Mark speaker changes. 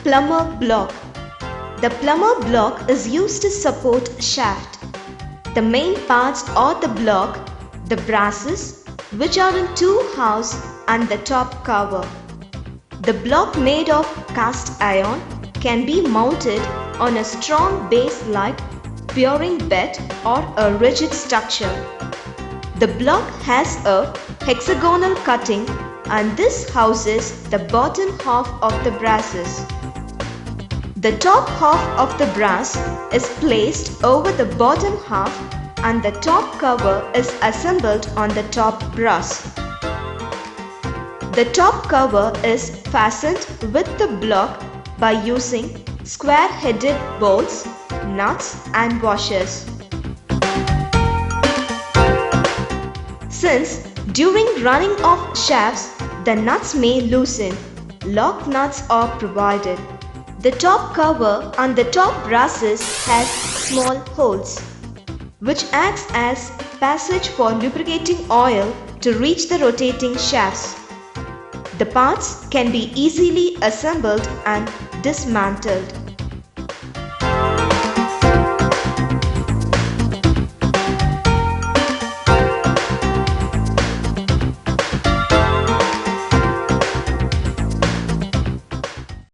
Speaker 1: Plumber block. The plumber block is used to support shaft. The main parts of the block, the brasses, which are in two halves, and the top cover. The block made of cast iron can be mounted on a strong base like bearing bed or a rigid structure. The block has a hexagonal cutting and this houses the bottom half of the brasses. The top half of the brass is placed over the bottom half and the top cover is assembled on the top brass. The top cover is fastened with the block by using square-headed bolts, nuts and washers. Since during running of shafts the nuts may loosen, lock nuts are provided. The top cover on the top brasses has small holes, which acts as passage for lubricating oil to reach the rotating shafts. The parts can be easily assembled and dismantled.